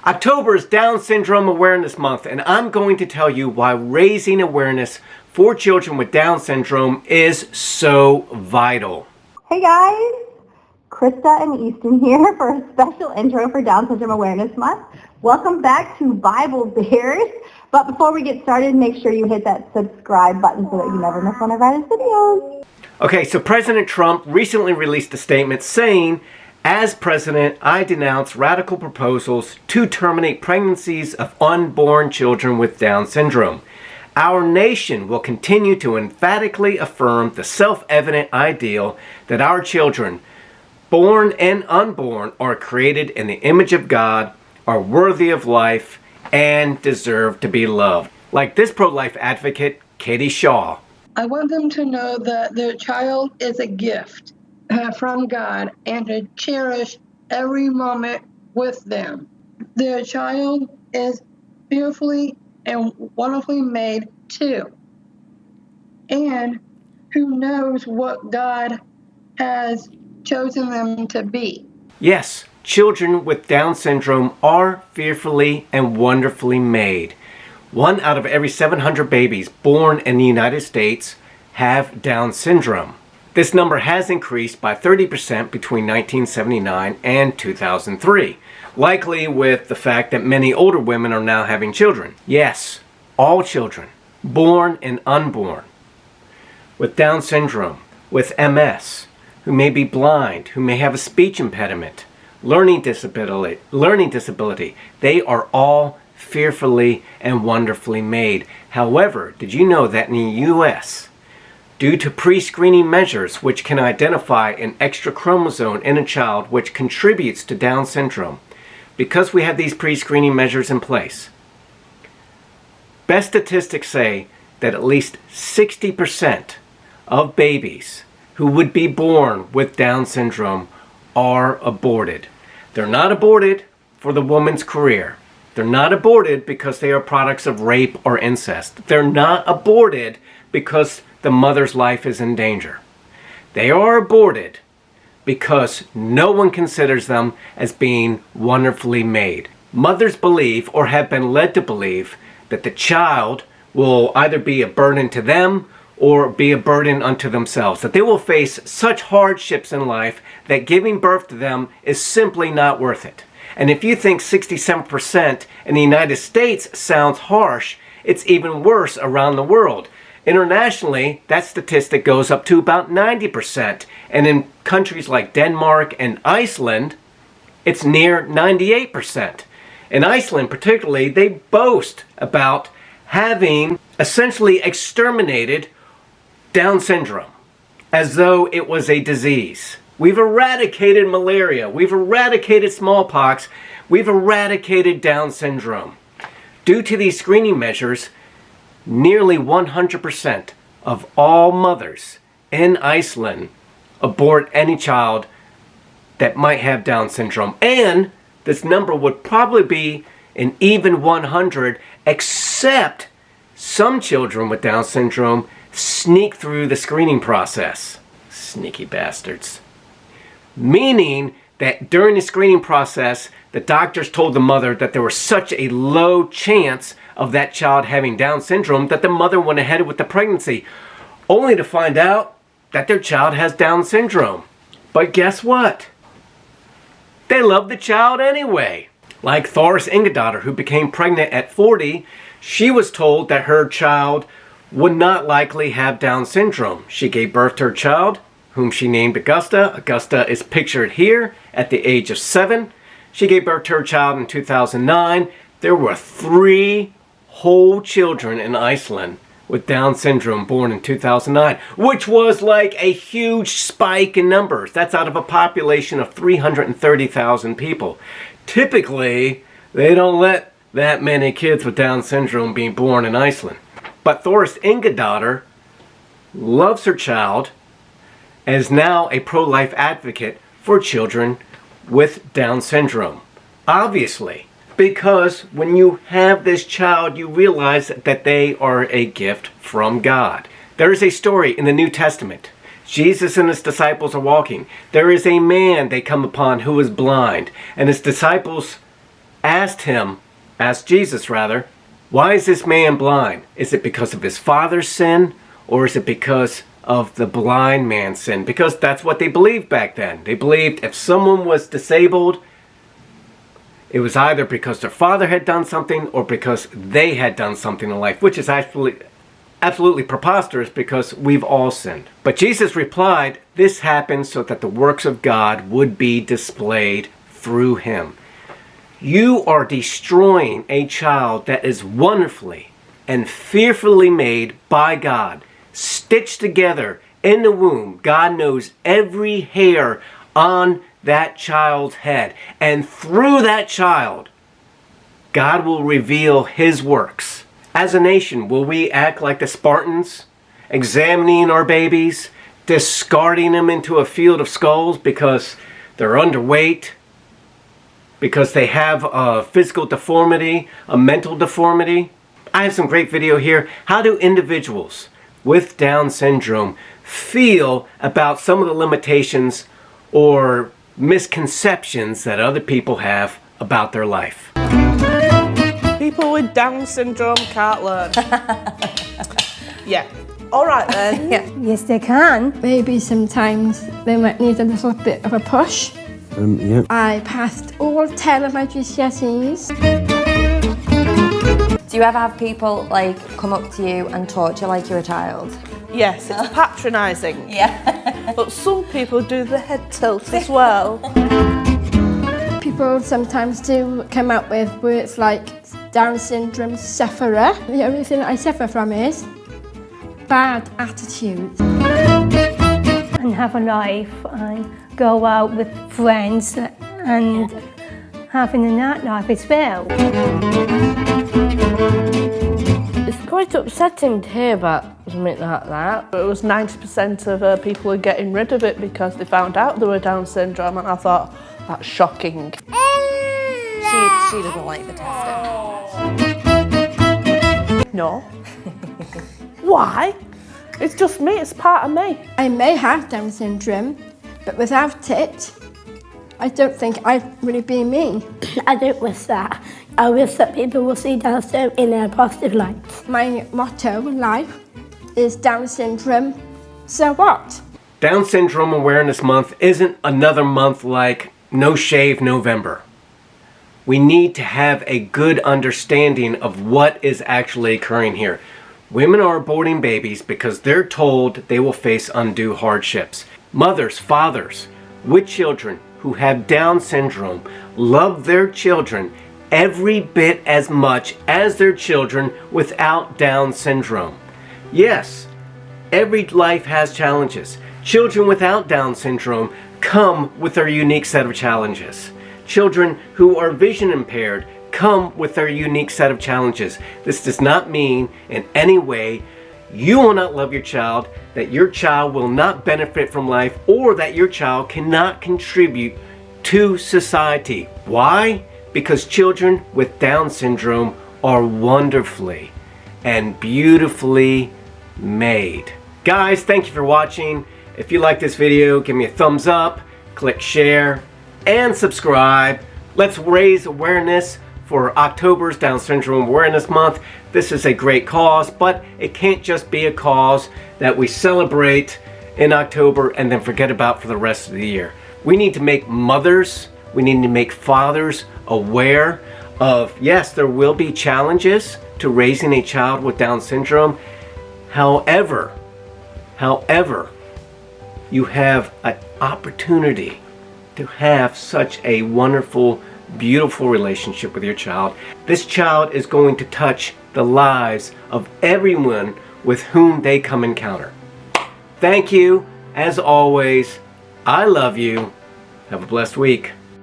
October is Down Syndrome Awareness Month, and I'm going to tell you why raising awareness for children with Down syndrome is so vital. Hey guys, Krista and Easton here for a special intro for Down Syndrome Awareness Month. Welcome back to Bible Bears. But before we get started, make sure you hit that subscribe button so that you never miss one of our videos. Okay, so President Trump recently released a statement saying, "As president, I denounce radical proposals to terminate pregnancies of unborn children with Down syndrome. Our nation will continue to emphatically affirm the self-evident ideal that our children, born and unborn, are created in the image of God, are worthy of life, and deserve to be loved." Like this pro-life advocate, Katie Shaw. I want them to know that their child is a gift from God and to cherish every moment with them. Their child is fearfully and wonderfully made too. And who knows what God has chosen them to be. Yes, children with Down syndrome are fearfully and wonderfully made. 1 out of every 700 babies born in the United States have Down syndrome. This number has increased by 30% between 1979 and 2003, likely with the fact that many older women are now having children. Yes, all children, born and unborn, with Down syndrome, with MS, who may be blind, who may have a speech impediment, learning disability, they are all fearfully and wonderfully made. However, did you know that in the U.S., due to pre-screening measures which can identify an extra chromosome in a child which contributes to Down syndrome, because we have these pre-screening measures in place, best statistics say that at least 60% of babies who would be born with Down syndrome are aborted. They're not aborted for the woman's career. They're not aborted because they are products of rape or incest. They're not aborted because the mother's life is in danger. They are aborted because no one considers them as being wonderfully made. Mothers believe, or have been led to believe, that the child will either be a burden to them or be a burden unto themselves, that they will face such hardships in life that giving birth to them is simply not worth it. And if you think 67% in the United States sounds harsh, it's even worse around the world. Internationally, that statistic goes up to about 90%. And in countries like Denmark and Iceland, it's near 98%. In Iceland particularly, they boast about having essentially exterminated Down syndrome as though it was a disease. We've eradicated malaria. We've eradicated smallpox. We've eradicated Down syndrome. Due to these screening measures, nearly 100% of all mothers in Iceland abort any child that might have Down syndrome. And this number would probably be an even 100, except some children with Down syndrome sneak through the screening process. Sneaky bastards. Meaning that during the screening process, the doctors told the mother that there was such a low chance of that child having Down syndrome that the mother went ahead with the pregnancy, only to find out that their child has Down syndrome. But guess what? They love the child anyway. Like Thoris Ingadottir, who became pregnant at 40, she was told that her child would not likely have Down syndrome. She gave birth to her child, whom she named Augusta. Augusta is pictured here at the age of 7. She gave birth to her child in 2009. There were 3 whole children in Iceland with Down syndrome born in 2009, which was like a huge spike in numbers. That's out of a population of 330,000 people. Typically, they don't let that many kids with Down syndrome be born in Iceland. But Thoris Ingadottir loves her child and is now a pro-life advocate for children with Down syndrome. Obviously, because when you have this child, you realize that they are a gift from God. There is a story in the New Testament. Jesus and his disciples are walking. There is a man they come upon who is blind, and his disciples asked Jesus rather, why is this man blind? Is it because of his father's sin, or is it because of the blind man's sin? Because that's what they believed back then. They believed if someone was disabled, it was either because their father had done something or because they had done something in life, which is absolutely preposterous because we've all sinned. But Jesus replied, this happened so that the works of God would be displayed through him. You are destroying a child that is wonderfully and fearfully made by God, stitched together in the womb. God knows every hair on that child's head. And through that child, God will reveal his works. As a nation, will we act like the Spartans, examining our babies, discarding them into a field of skulls because they're underweight, because they have a physical deformity, a mental deformity? I have some great video here. How do individuals with Down syndrome feel about some of the limitations or misconceptions that other people have about their life? People with Down syndrome can't learn. Yeah. All right then. Yeah. Yes, they can. Maybe sometimes they might need a little bit of a push. Yeah. I passed all 10 of my GCSEs. Do you ever have people like come up to you and talk to you like you're a child? Yes, it's patronising. Yeah. But some people do the head tilt as well. People sometimes do come up with words like Down syndrome sufferer. The only thing I suffer from is bad attitude. And have a life and go out with friends and having a nightlife as well. It's quite upsetting to hear about something like that. It was 90% of people were getting rid of it because they found out they were Down syndrome, and I thought, that's shocking. She doesn't like the testing. No. Why? It's just me, it's part of me. I may have Down syndrome, but without it, I don't think I'd really be me. I don't wish that. I wish that people will see Down syndrome in a positive light. My motto in life is Down syndrome, so what? Down Syndrome Awareness Month isn't another month like No Shave November. We need to have a good understanding of what is actually occurring here. Women are aborting babies because they're told they will face undue hardships. Mothers, fathers with children who have Down syndrome love their children every bit as much as their children without Down syndrome. Yes, every life has challenges. Children without Down syndrome come with their unique set of challenges. Children who are vision impaired come with their unique set of challenges. This does not mean in any way you will not love your child, that your child will not benefit from life, or that your child cannot contribute to society. Why? Because children with Down syndrome are wonderfully and beautifully made. Guys, thank you for watching. If you like this video, give me a thumbs up, click share, and subscribe. Let's raise awareness for October's Down Syndrome Awareness Month. This is a great cause, but it can't just be a cause that we celebrate in October and then forget about for the rest of the year. We need to make mothers, we need to make fathers aware of, yes, there will be challenges to raising a child with Down syndrome. However, you have an opportunity to have such a wonderful, beautiful relationship with your child. This child is going to touch the lives of everyone with whom they come encounter. Thank you. As always, I love you. Have a blessed week.